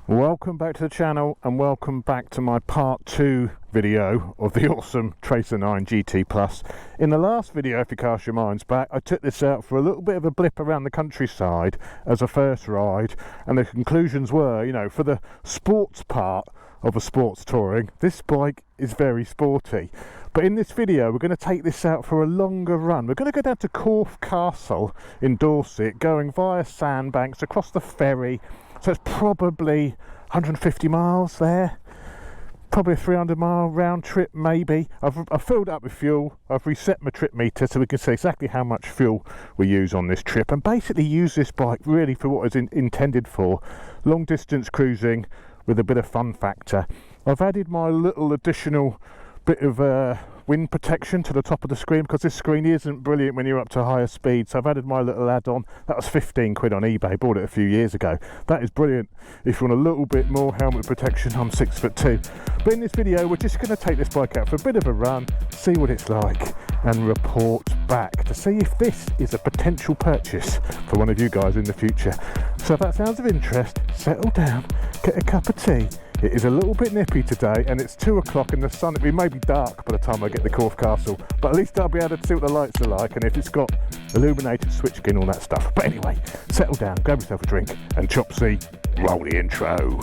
Welcome back to the channel and welcome back to my part 2 video of the awesome Tracer GT Plus. In the last video, if you cast your minds back, I took this out for a little bit of a blip around the countryside as a first ride, and the conclusions were, you know, for the sports part of a sports touring, this bike is very sporty. But in this video, we're going to take this out for a longer run. We're going to go down to Corfe Castle in Dorset, going via Sandbanks across the ferry. So it's probably 150 miles there, probably a 300-mile round trip maybe. I've filled up with fuel, I've reset my trip meter so we can see exactly how much fuel we use on this trip, and basically use this bike really for what it's intended for, long distance cruising with a bit of fun factor. I've added my little additional bit of wind protection to the top of the screen, because this screen isn't brilliant when you're up to higher speed, so I've added my little add-on. That was 15 quid on eBay, bought it a few years ago. That is brilliant if you want a little bit more helmet protection. I'm 6'2". But in this video we're just going to take this bike out for a bit of a run, see what it's like, and report back to see if this is a potential purchase for one of you guys in the future. So if that sounds of interest, settle down, get a cup of tea. It is a little bit nippy today, and it's 2 o'clock and the sun, it may be dark by the time I get to Corfe Castle, but at least I'll be able to see what the lights are like and if it's got illuminated switchgear and all that stuff. But anyway, settle down, grab yourself a drink, and Chopsy, roll the intro.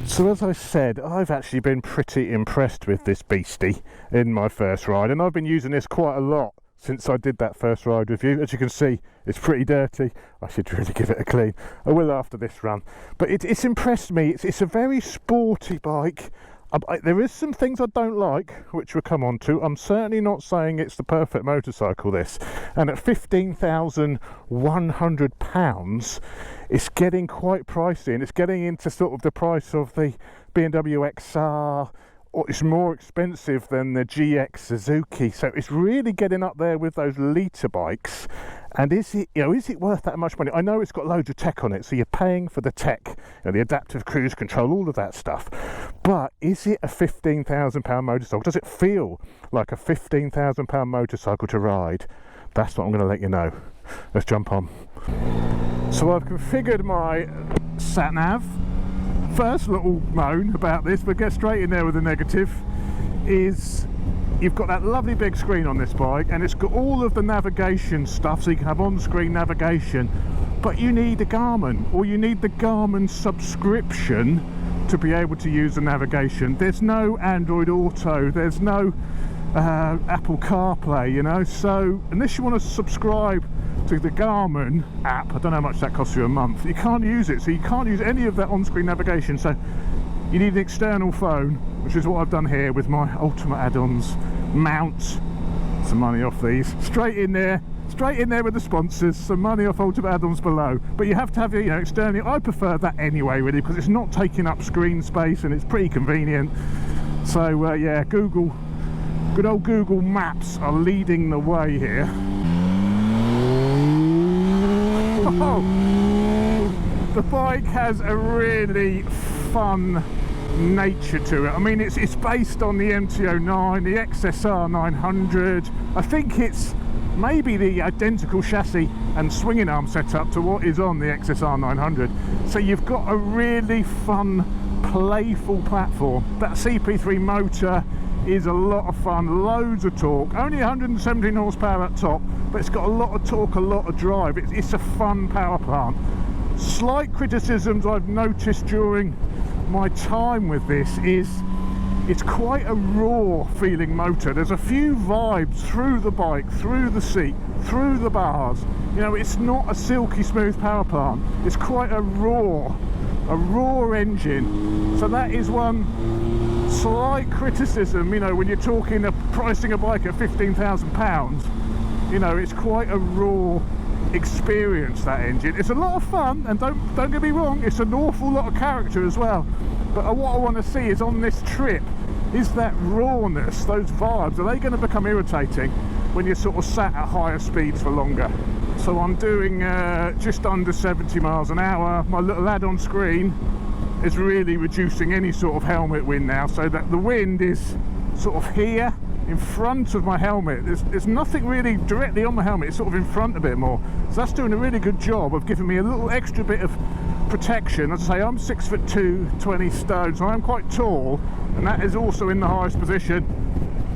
So as I said, I've actually been pretty impressed with this beastie in my first ride, and I've been using this quite a lot since I did that first ride with you. As you can see, it's pretty dirty. I should really give it a clean. I will after this run. But it's impressed me. It's a very sporty bike. There is some things I don't like, which we'll come on to. I'm certainly not saying it's the perfect motorcycle, this. And at £15,100, it's getting quite pricey, and it's getting into sort of the price of the BMW XR, or it's more expensive than the GX Suzuki. So it's really getting up there with those litre bikes. And is it worth that much money? I know it's got loads of tech on it, so you're paying for the tech, the adaptive cruise control, all of that stuff. But is it a £15,000 motorcycle? Does it feel like a £15,000 motorcycle to ride? That's what I'm going to let you know. Let's jump on. So I've configured my sat-nav. First little moan about this, but get straight in there with the negative, is you've got that lovely big screen on this bike, and it's got all of the navigation stuff, so you can have on-screen navigation, but you need a Garmin, or you need the Garmin subscription to be able to use the navigation. There's no Android Auto, there's no Apple CarPlay, you know, so unless you want to subscribe to the Garmin app, I don't know how much that costs you a month, you can't use it, so you can't use any of that on-screen navigation. So you need an external phone, which is what I've done here with my Ultimate add-ons mount. Some money off these, straight in there with the sponsors. Some money off Ultimate add-ons below, but you have to have it, you know, externally. I prefer that anyway, really, because it's not taking up screen space and it's pretty convenient. So yeah, good old Google Maps are leading the way here. Oh, the bike has a really fun nature to it. I mean, it's based on the MT-09, the XSR 900. I think it's maybe the identical chassis and swinging arm setup to what is on the XSR 900. So you've got a really fun, playful platform. That CP3 motor is a lot of fun, loads of torque, only 117 horsepower at top, but it's got a lot of torque, a lot of drive. It's a fun power plant. Slight criticisms I've noticed during my time with this is it's quite a raw feeling motor. There's a few vibes through the bike, through the seat, through the bars. You know, it's not a silky smooth power plant. It's quite a raw engine. So that is one slight criticism, you know, when you're talking of pricing a bike at £15,000, you know, it's quite a raw experience, that engine. It's a lot of fun, and don't get me wrong, it's an awful lot of character as well, but what I want to see is on this trip, is that rawness, those vibes, are they going to become irritating? when you're sort of sat at higher speeds for longer. So I'm doing just under 70 miles an hour. My little add-on screen is really reducing any sort of helmet wind now, so that the wind is sort of here in front of my helmet. There's nothing really directly on my helmet, it's sort of in front a bit more. So that's doing a really good job of giving me a little extra bit of protection. As I say, I'm 6'2", 20 stone, so I'm quite tall, and that is also in the highest position.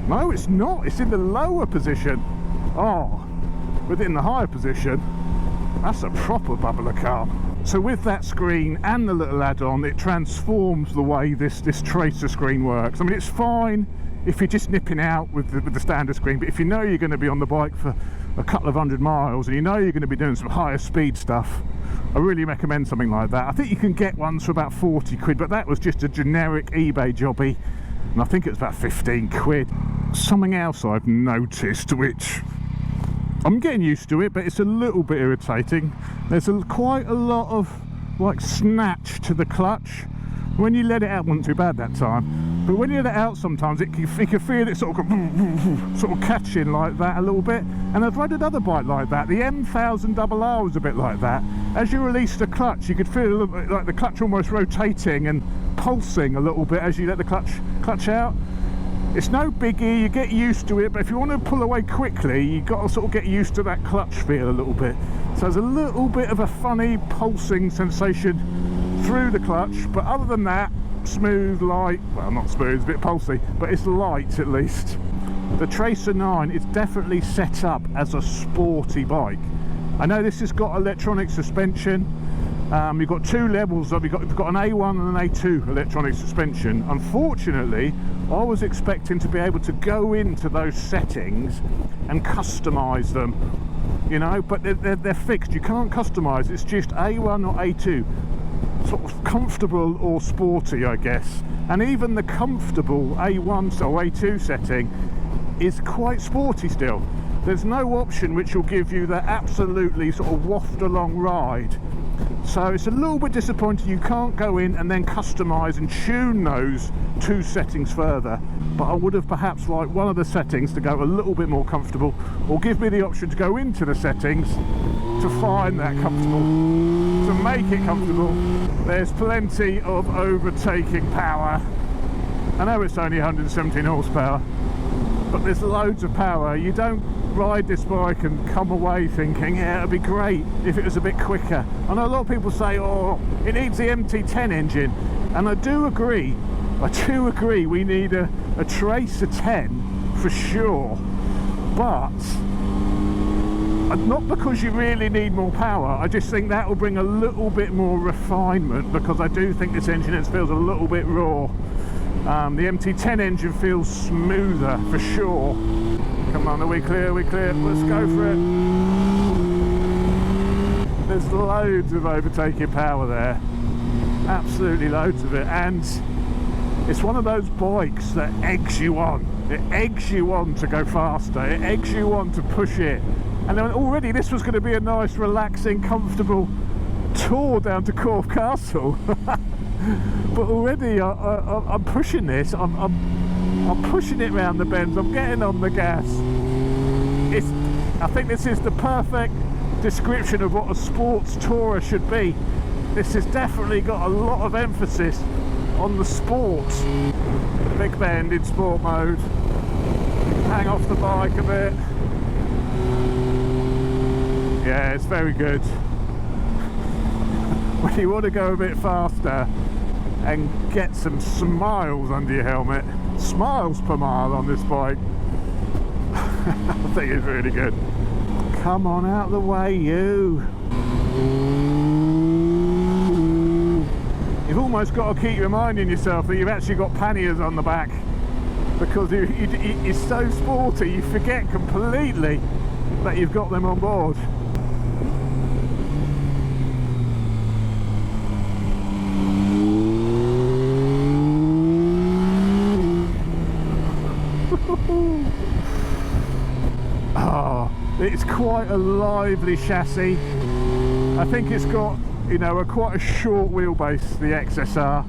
No, it's not, it's in the lower position. Oh, with it in the higher position, that's a proper bubble of calm. So with that screen and the little add-on, it transforms the way this Tracer screen works. I mean, it's fine if you're just nipping out with the standard screen, but if you know you're going to be on the bike for a couple of 100 miles and you know you're going to be doing some higher speed stuff, I really recommend something like that. I think you can get ones for about 40 quid, but that was just a generic eBay jobby, and I think it's about 15 quid. Something else I've noticed, which I'm getting used to it, but it's a little bit irritating. There's quite a lot of like snatch to the clutch. When you let it out, wasn't too bad that time, but when you let it out, sometimes you can feel it sort of catching like that a little bit. And I've rode another bike like that. The M1000RR was a bit like that. As you release the clutch, you could feel a little bit like the clutch almost rotating and pulsing a little bit as you let the clutch out. It's no biggie, you get used to it, but if you want to pull away quickly, you've got to sort of get used to that clutch feel a little bit. So there's a little bit of a funny pulsing sensation through the clutch, but other than that, smooth, light. Well, not smooth, it's a bit pulsy, but it's light at least. The Tracer 9 is definitely set up as a sporty bike. I know this has got electronic suspension. You've got two levels of, you've got an A1 and an A2 electronic suspension. Unfortunately, I was expecting to be able to go into those settings and customise them, you know, but they're fixed. You can't customise, it's just A1 or A2, sort of comfortable or sporty, I guess. And even the comfortable A1 or A2 setting is quite sporty still. There's no option which will give you the absolutely sort of waft along ride. So it's a little bit disappointing you can't go in and then customise and tune those two settings further. But I would have perhaps liked one of the settings to go a little bit more comfortable, or give me the option to go into the settings to find that comfortable, to make it comfortable. There's plenty of overtaking power. I know it's only 117 horsepower, but there's loads of power. You don't ride this bike and come away thinking, yeah, it'd be great if it was a bit quicker. I know a lot of people say, oh, it needs the MT10 engine, and I do agree we need a Tracer 10 for sure, but not because you really need more power. I just think that will bring a little bit more refinement, because I do think this engine feels a little bit raw. The MT10 engine feels smoother for sure. Come on, are we clear? Let's go for it. There's loads of overtaking power there, absolutely loads of it, and it's one of those bikes that eggs you on. It eggs you on to go faster, it eggs you on to push it. And then already this was going to be a nice, relaxing, comfortable tour down to Corfe Castle. But already I'm pushing this, I'm pushing it round the bends, I'm getting on the gas. I think this is the perfect description of what a sports tourer should be. This has definitely got a lot of emphasis on the sport. Big bend in sport mode. Hang off the bike a bit. Yeah, it's very good. When you want to go a bit faster and get some smiles under your helmet, smiles per mile on this bike, I think it's really good. Come on out the way, you. You've almost got to keep reminding yourself that you've actually got panniers on the back, because it's so sporty you forget completely that you've got them on board. Oh, it's quite a lively chassis. I think it's got, you know, quite a short wheelbase, the XSR,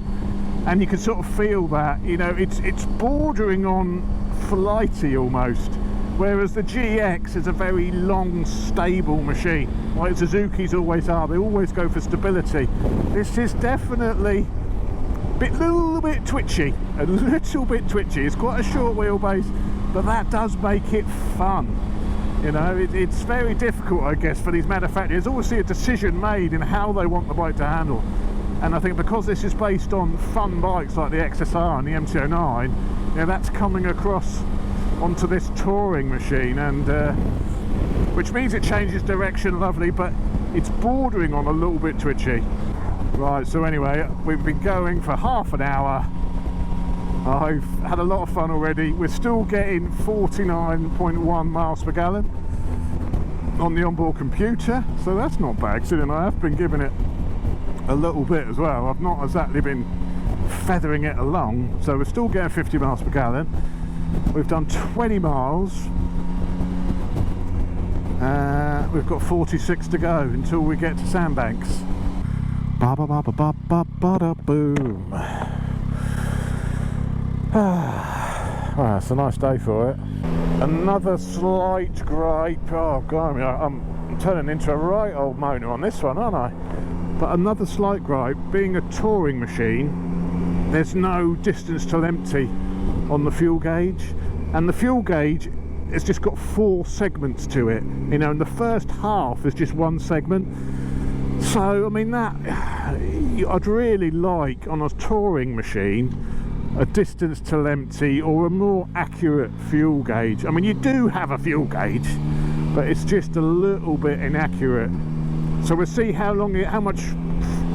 and you can sort of feel that, you know, it's bordering on flighty almost. whereas the GX is a very long, stable machine, like Suzuki's always are. They always go for stability. This is definitely a little bit twitchy, a little bit twitchy. It's quite a short wheelbase, but that does make it fun. You know, it's very difficult, I guess, for these manufacturers. There's obviously a decision made in how they want the bike to handle. And I think because this is based on fun bikes like the XSR and the MT-09, you know, that's coming across onto this touring machine, and which means it changes direction lovely, but it's bordering on a little bit twitchy. Right, so anyway, we've been going for half an hour. I've had a lot of fun already. We're still getting 49.1 miles per gallon on the onboard computer, so that's not bad, considering I have been giving it a little bit as well. I've not exactly been feathering it along, so we're still getting 50 miles per gallon. We've done 20 miles. We've got 46 to go until we get to Sandbanks. Ba ba ba ba ba ba ba da boom. Well, it's a nice day for it. Another slight gripe. Oh god, I'm turning into a right old moaner on this one, aren't I? But another slight gripe, being a touring machine, there's no distance till empty on the fuel gauge, and the fuel gauge has just got 4 segments to it, you know, and the first half is just one segment. So I mean, that I'd really like on a touring machine a distance till empty or a more accurate fuel gauge. I mean, you do have a fuel gauge, but it's just a little bit inaccurate. So we'll see how much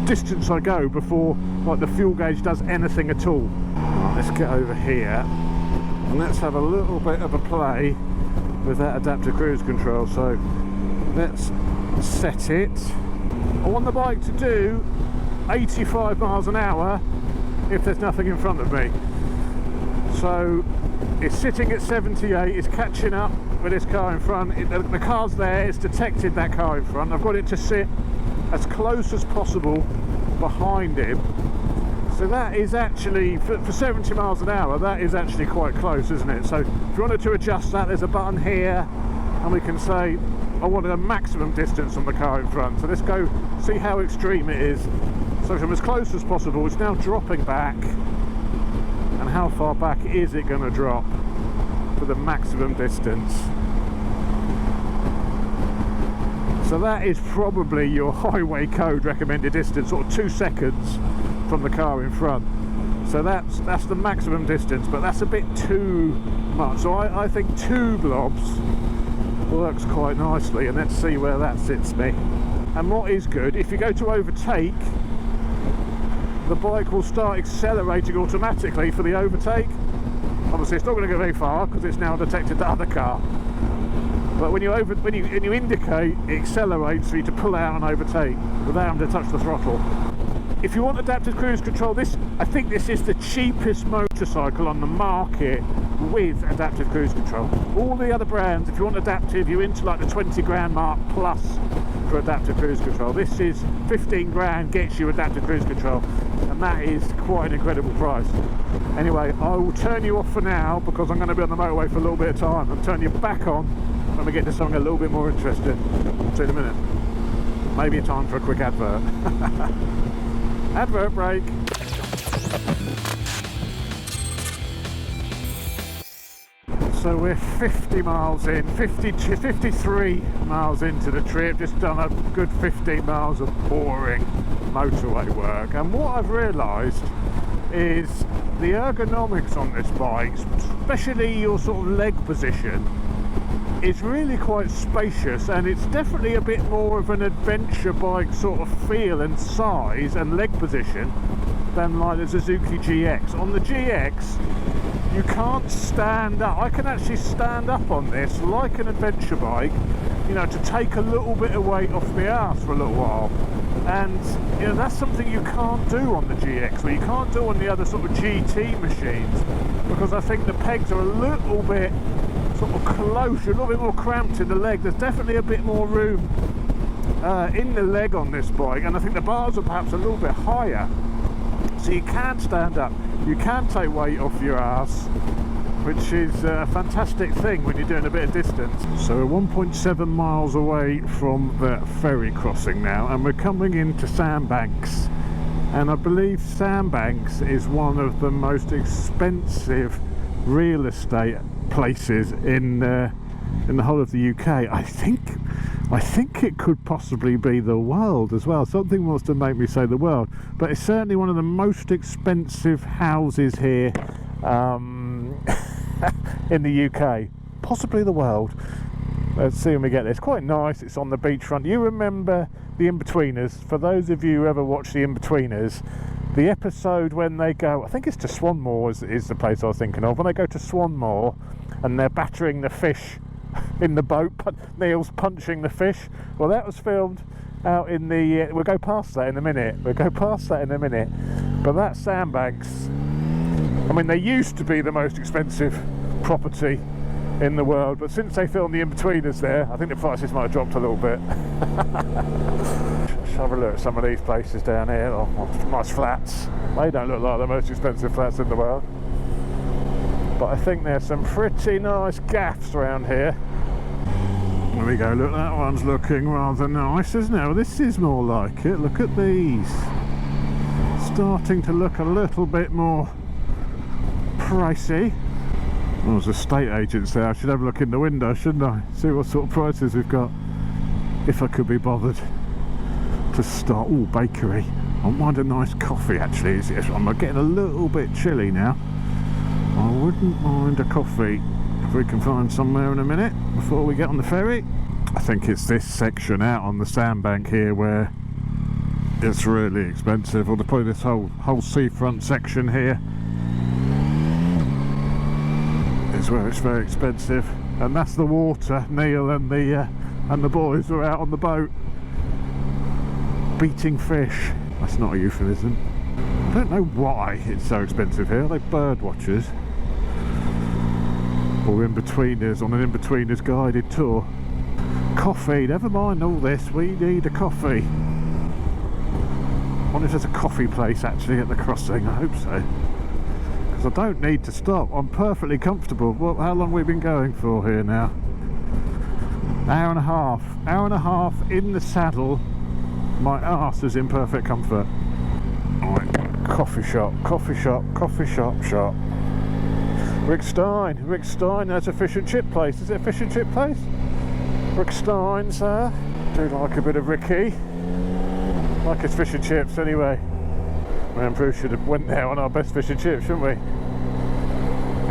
distance I go before like the fuel gauge does anything at all. Right, let's get over here and let's have a little bit of a play with that adaptive cruise control. So let's set it. I want the bike to do 85 miles an hour if there's nothing in front of me. So it's sitting at 78, it's catching up with this car in front. The car's there, it's detected that car in front. I've got it to sit as close as possible behind him. So that is actually, for 70 miles an hour, that is actually quite close, isn't it? So if you wanted to adjust that, there's a button here, and we can say, I want a maximum distance on the car in front. So let's go see how extreme it is. So from as close as possible, it's now dropping back. And how far back is it going to drop for the maximum distance? So that is probably your highway code recommended distance, sort of 2 seconds from the car in front. So that's the maximum distance, but that's a bit too much. So I think 2 blobs works quite nicely, and let's see where that sits me. And what is good, if you go to overtake, the bike will start accelerating automatically for the overtake. Obviously it's not going to go very far because it's now detected the other car, but when you indicate, it accelerates for you to pull out and overtake without having to touch the throttle. If you want adaptive cruise control, I think this is the cheapest motorcycle on the market with adaptive cruise control. All the other brands, if you want adaptive, you're into like the 20 grand mark plus for adaptive cruise control. This is 15 grand gets you adaptive cruise control, and that is quite an incredible price. Anyway, I will turn you off for now because I'm going to be on the motorway for a little bit of time. I'll turn you back on when we get to something a little bit more interesting. See you in a minute. Maybe a time for a quick advert. Advert break. So we're 50 miles in, 53 miles into the trip, just done a good 15 miles of boring motorway work. And what I've realised is the ergonomics on this bike, especially your sort of leg position, is really quite spacious, and it's definitely a bit more of an adventure bike sort of feel and size and leg position than like the Suzuki GX. On the GX, you can't stand up. I can actually stand up on this like an adventure bike, you know, to take a little bit of weight off my arse for a little while. And you know, that's something you can't do on the GX, or you can't do on the other sort of GT machines, because I think the pegs are a little bit sort of close, a little bit more cramped in the leg. There's definitely a bit more room in the leg on this bike, and I think the bars are perhaps a little bit higher, so you can stand up, you can take weight off your ass, which is a fantastic thing when you're doing a bit of distance. So we're 1.7 miles away from the ferry crossing now, and we're coming into Sandbanks. And I believe Sandbanks is one of the most expensive real estate places in the whole of the UK. I think it could possibly be the world as well. Something wants to make me say the world, but it's certainly one of the most expensive houses here in the UK, possibly the world. Let's see when we get there. It's quite nice. It's on the beachfront. You remember the In-Betweeners? For those of you who ever watch the In-Betweeners, the episode when they go, I think it's to Swanmore is the place I was thinking of, when they go to Swanmore and they're battering the fish in the boat, Neil's punching the fish. Well, that was filmed out in the we'll go past that in a minute. But that Sandbanks, I mean, they used to be the most expensive property in the world, but since they filmed the In-Betweeners there, I think the prices might have dropped a little bit. Let's have a look at some of these places down here. Oh, nice flats. They don't look like the most expensive flats in the world, but I think there's some pretty nice gaffs around here. There we go. Look, that one's looking rather nice, isn't it? Well, this is more like it. Look at these. Starting to look a little bit more pricey. Well, there's estate agents there. I should have a look in the window, shouldn't I? See what sort of prices we've got, if I could be bothered to start. Oh, bakery. I mind a nice coffee, actually. I'm getting a little bit chilly now. I wouldn't mind a coffee if we can find somewhere in a minute before we get on the ferry. I think it's this section out on the sandbank here where it's really expensive, or probably this whole seafront section here is where it's very expensive. And that's the water. Neil and the boys are out on the boat beating fish. That's not a euphemism. I don't know why it's so expensive here. Are they bird watchers or in-betweeners on an in-betweeners guided tour? Coffee, never mind all this, we need a coffee. I wonder if there's a coffee place actually at the crossing. I hope so, because I don't need to stop. I'm perfectly comfortable. Well, how long have we been going for here now? Hour and a half in the saddle. My arse is in perfect comfort. Right, coffee shop. Rick Stein, that's a fish and chip place. Is it a fish and chip place? Rick Stein, sir. Do like a bit of Ricky. Like his fish and chips anyway. Man, Bruce should have went there on our best fish and chips, shouldn't we?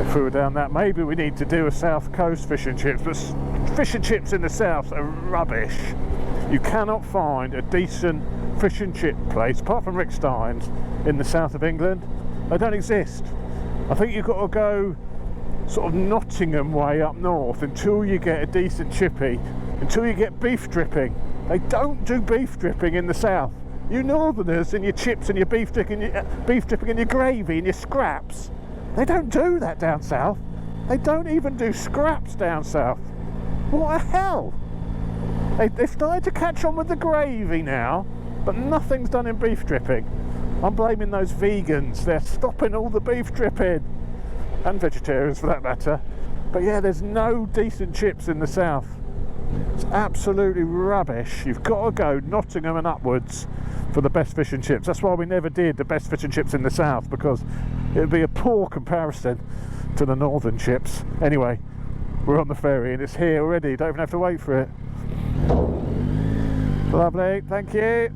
If we were down that, maybe we need to do a South Coast fish and chips, but fish and chips in the South are rubbish. You cannot find a decent fish and chip place, apart from Rick Stein's, in the south of England. They don't exist. I think you've got to go sort of Nottingham way up north until you get a decent chippy, until you get beef dripping. They don't do beef dripping in the south. You northerners and your chips and your beef dripping and your gravy and your scraps, they don't do that down south. They don't even do scraps down south. What the hell? They've started to catch on with the gravy now, but nothing's done in beef dripping. I'm blaming those vegans. They're stopping all the beef dripping, and vegetarians for that matter. But yeah, there's no decent chips in the south. It's absolutely rubbish. You've got to go Nottingham and upwards for the best fish and chips. That's why we never did the best fish and chips in the south, because it would be a poor comparison to the northern chips. Anyway, we're on the ferry and it's here already. Don't even have to wait for it. Lovely, thank you.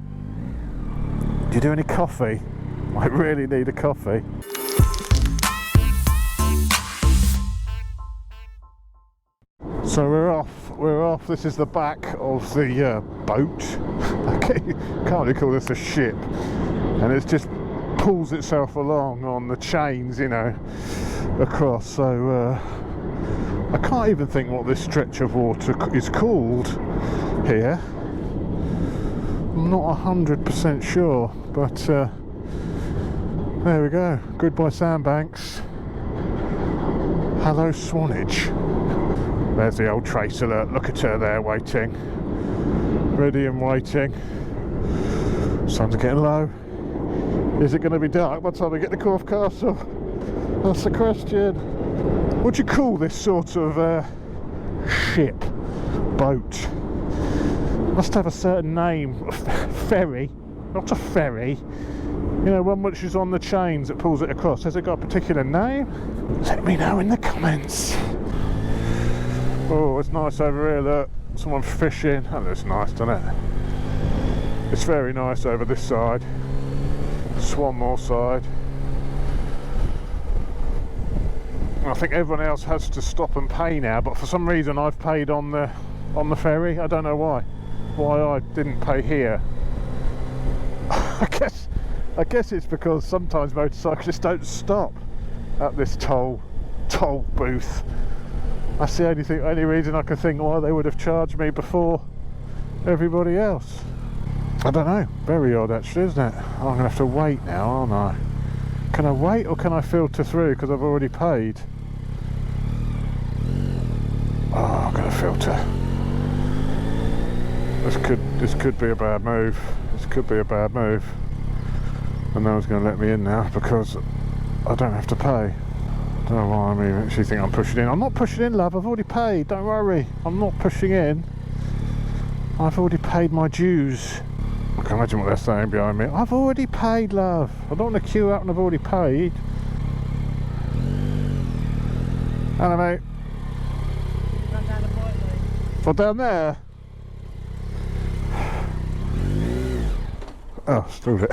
Do you do any coffee? I really need a coffee. So we're off. This is the back of the boat. Can't really call this a ship. And it just pulls itself along on the chains, you know, across. So I can't even think what this stretch of water is called here. I'm not 100% sure, but there we go. Goodbye Sandbanks. Hello Swanage. There's the old Tracer. Look at her there waiting. Ready and waiting. Sun's getting low. Is it going to be dark by the time we get to Corfe Castle? That's the question. What do you call this sort of ship, boat? Must have a certain name. Ferry, not a ferry. You know, one which is on the chains that pulls it across. Has it got a particular name? Let me know in the comments. Oh, it's nice over here, look. Someone fishing. Oh, that's nice, doesn't it? It's very nice over this side. Swanmore side. I think everyone else has to stop and pay now, but for some reason I've paid on the ferry. I don't know why I didn't pay here. I guess it's because sometimes motorcyclists don't stop at this toll booth. That's the only reason I can think why they would have charged me before everybody else. I don't know, very odd actually, isn't it? Oh, I'm gonna have to wait now, aren't I? Can I wait or can I filter through because I've already paid? Oh, I'm gonna filter. This could be a bad move. This could be a bad move. And no one's gonna let me in now because I don't have to pay. I don't know why I'm actually think I'm pushing in. I'm not pushing in, love. I've already paid. Don't worry. I'm not pushing in. I've already paid my dues. I can imagine what they're saying behind me. I've already paid, love. I don't want to queue up and I've already paid. Hello, mate. Run down the bike lane. Well, down there? Oh, screwed it.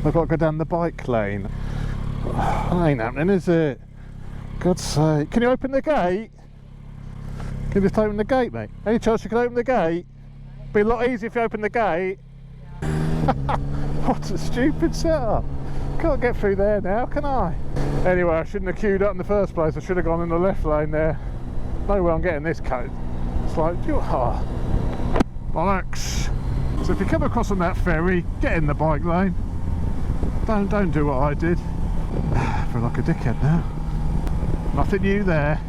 I've got to go down the bike lane. That ain't happening, is it? God's sake. Can you open the gate? Can you just open the gate, mate? Any chance you can open the gate? Be a lot easier if you open the gate. What a stupid setup. Can't get through there now, can I? Anyway, I shouldn't have queued up in the first place. I should have gone in the left lane there. No way I'm getting this cut. It's like, bollocks. So if you come across on that ferry, get in the bike lane. Don't do what I did. I feel like a dickhead now. Nothing new there.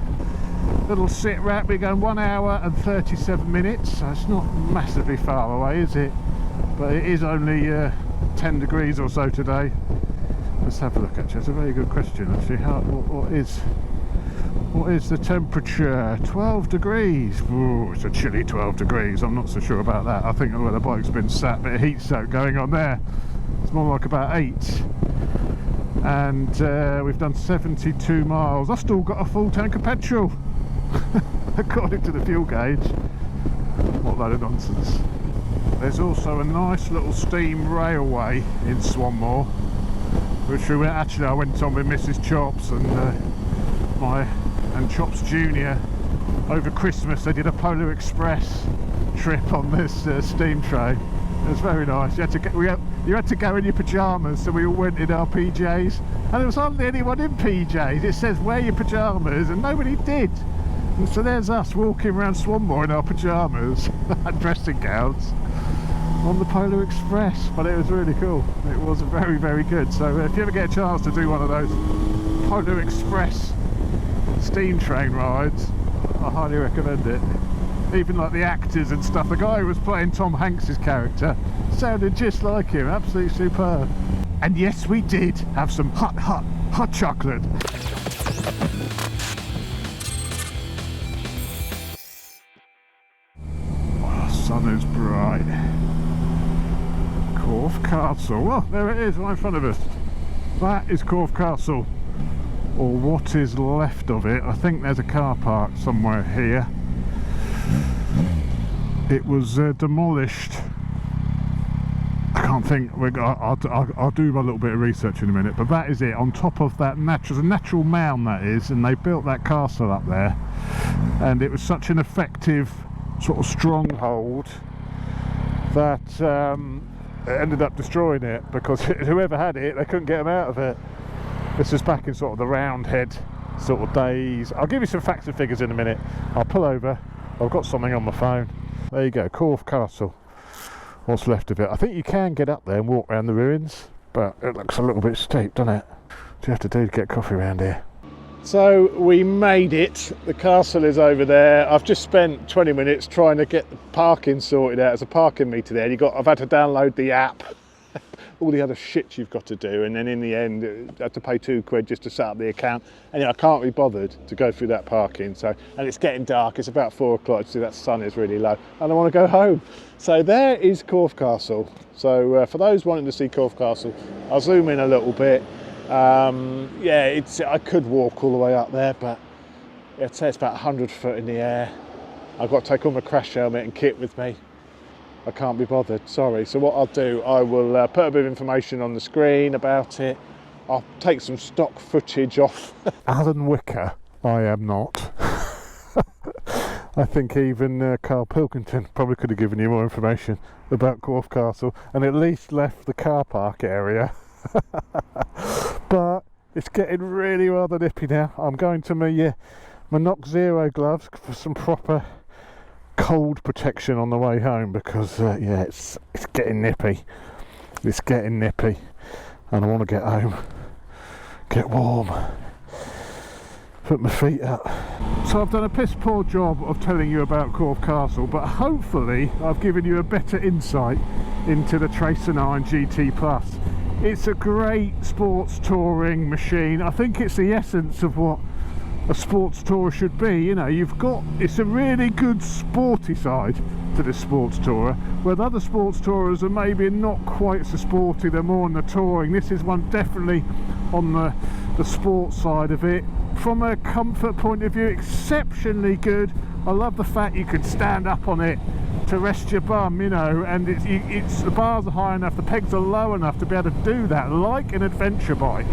Little sit rep. We're going 1 hour and 37 minutes. So it's not massively far away, is it? But it is only 10 degrees or so today. Let's have a look. Actually, it's a very good question. Actually, what is the temperature? 12 degrees. Ooh, it's a chilly 12 degrees. I'm not so sure about that. I think where the bike's been sat, a bit of heat soak going on there. It's more like about 8. And we've done 72 miles. I've still got a full tank of petrol according to the fuel gauge. What a load of nonsense. There's also a nice little steam railway in Swanmore, which I went on with Mrs. Chops and Chops Junior over Christmas. They did a Polar Express trip on this steam train. It was very nice. You had to go in your pyjamas, so we all went in our PJs, and there was hardly anyone in PJs. It says wear your pyjamas, and nobody did. And so there's us walking around Swanmore in our pyjamas and dressing gowns on the Polar Express. But it was really cool. It was very, very good. So if you ever get a chance to do one of those Polar Express steam train rides, I highly recommend it. Even like the actors and stuff. The guy who was playing Tom Hanks's character sounded just like him. Absolutely superb. And yes, we did have some hot chocolate. Oh, sun is bright. Corfe Castle. Well, there it is right in front of us. That is Corfe Castle, or what is left of it. I think there's a car park somewhere here. It was demolished. I can't think. I'll do a little bit of research in a minute. But that is it. On top of that a natural mound that is, and they built that castle up there. And it was such an effective sort of stronghold that it ended up destroying it, because whoever had it, they couldn't get them out of it. This is back in sort of the Roundhead sort of days. I'll give you some facts and figures in a minute. I'll pull over. I've got something on my phone. There you go, Corfe Castle. What's left of it. I think you can get up there and walk around the ruins, but it looks a little bit steep, doesn't it? What do you have to do to get coffee around here? So we made it. The castle is over there. I've just spent 20 minutes trying to get the parking sorted out. There's a parking meter there. I've had to download the app. all the other shit you've got to do, and then in the end you have to pay £2 just to set up the account, and I can't be bothered to go through that parking. So, and it's getting dark, it's about 4 o'clock, so that sun is really low, and I want to go home. So there is Corfe Castle. So for those wanting to see Corfe Castle, I'll zoom in a little bit. Yeah, I could walk all the way up there, but I'd say it's about 100 foot in the air. I've got to take all my crash helmet and kit with me. I can't be bothered, sorry. So what I'll do, I will put a bit of information on the screen about it. I'll take some stock footage off. Alan Wicker, I am not. I think even Carl Pilkington probably could have given you more information about Corfe Castle and at least left the car park area. But it's getting really rather nippy now. I'm going to my Nox Zero gloves for some proper cold protection on the way home, because yeah, it's getting nippy. It's getting nippy, and I want to get home, get warm, put my feet up. So I've done a piss poor job of telling you about Corfe Castle, but hopefully I've given you a better insight into the Tracer 9 GT Plus. It's a great sports touring machine. I think it's the essence of what a sports tourer should be. You know, it's a really good sporty side to this sports tourer, where the other sports tourers are maybe not quite so sporty, they're more on the touring. This is one definitely on the sports side of it. From a comfort point of view, exceptionally good. I love the fact you can stand up on it to rest your bum, you know, and the bars are high enough, the pegs are low enough to be able to do that, like an adventure bike.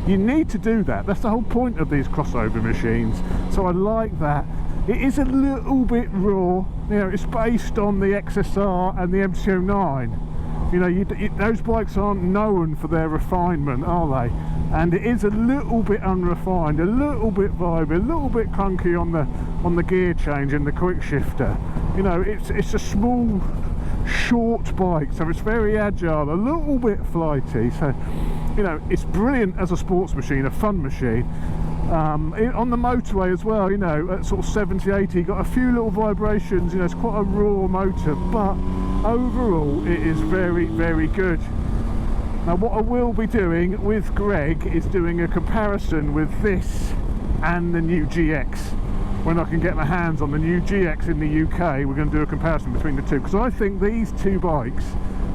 You need to do that. That's the whole point of these crossover machines. So I like that. It is a little bit raw. You know, it's based on the XSR and the MC09. You know, those bikes aren't known for their refinement, are they? And it is a little bit unrefined, a little bit vibey, a little bit clunky on the gear change and the quick shifter. You know, it's a small, short bike, so it's very agile, a little bit flighty. So, you know, it's brilliant as a sports machine, a fun machine. On the motorway as well, you know, at sort of 70, 80, got a few little vibrations. You know, it's quite a raw motor, but overall it is very, very good. Now what I will be doing with Greg is doing a comparison with this and the new GX. When I can get my hands on the new GX in the UK, we're going to do a comparison between the two, because I think these two bikes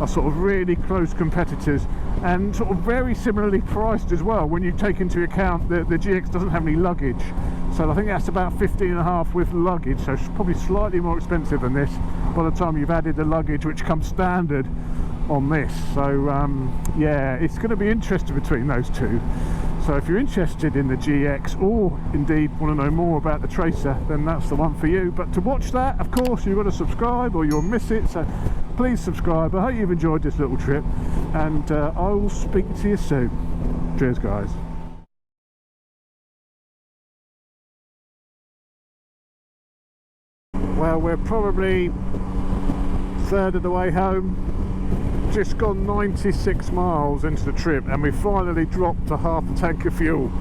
are sort of really close competitors and sort of very similarly priced as well, when you take into account that the GX doesn't have any luggage. So I think that's about 15.5 with luggage, so it's probably slightly more expensive than this by the time you've added the luggage, which comes standard on this. So yeah, it's going to be interesting between those two. So if you're interested in the GX, or indeed want to know more about the Tracer, then that's the one for you. But to watch that, of course, you've got to subscribe or you'll miss it. So please subscribe. I hope you've enjoyed this little trip, and I will speak to you soon. Cheers, guys. Well, we're probably a third of the way home. Just gone 96 miles into the trip, and we finally dropped to half a tank of fuel.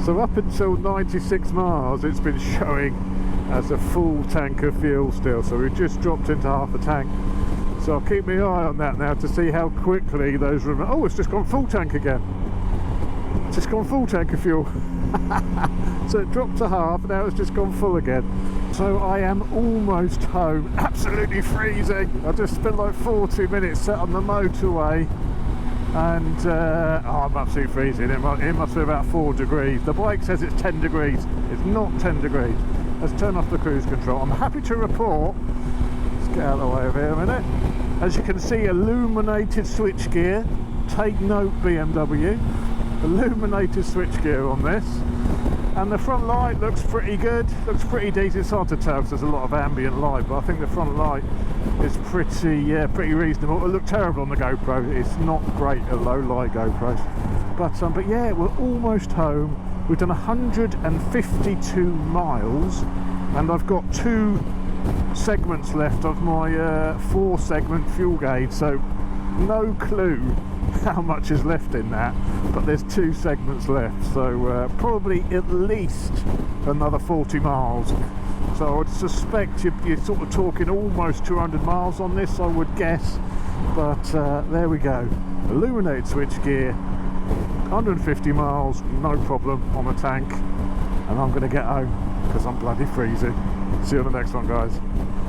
So up until 96 miles it's been showing as a full tank of fuel still, so we've just dropped into half a tank. So I'll keep my eye on that now to see how quickly those oh, it's just gone full tank again. It's just gone full tank of fuel. So it dropped to half, now it's just gone full again. So I am almost home, absolutely freezing. I just spent like 40 minutes sat on the motorway, and oh, I'm absolutely freezing. It must be about 4 degrees. The bike says it's 10 degrees. It's not 10 degrees. Let's turn off the cruise control. I'm happy to report, let's get out of the way of here a minute. As you can see, illuminated switchgear. Take note, BMW. Illuminated switchgear on this. And the front light looks pretty good, looks pretty decent. It's hard to tell because there's a lot of ambient light, but I think the front light is pretty reasonable. It looked terrible on the GoPro. It's not great at low light GoPros. But yeah, we're almost home. We've done 152 miles, and I've got 2 segments left of my 4-segment fuel gauge, so no clue how much is left in that, but there's 2 segments left, so probably at least another 40 miles. So I would suspect you're sort of talking almost 200 miles on this, I would guess. But there we go, illuminated switchgear, 150 miles, no problem on the tank, and I'm going to get home because I'm bloody freezing. See you on the next one, guys.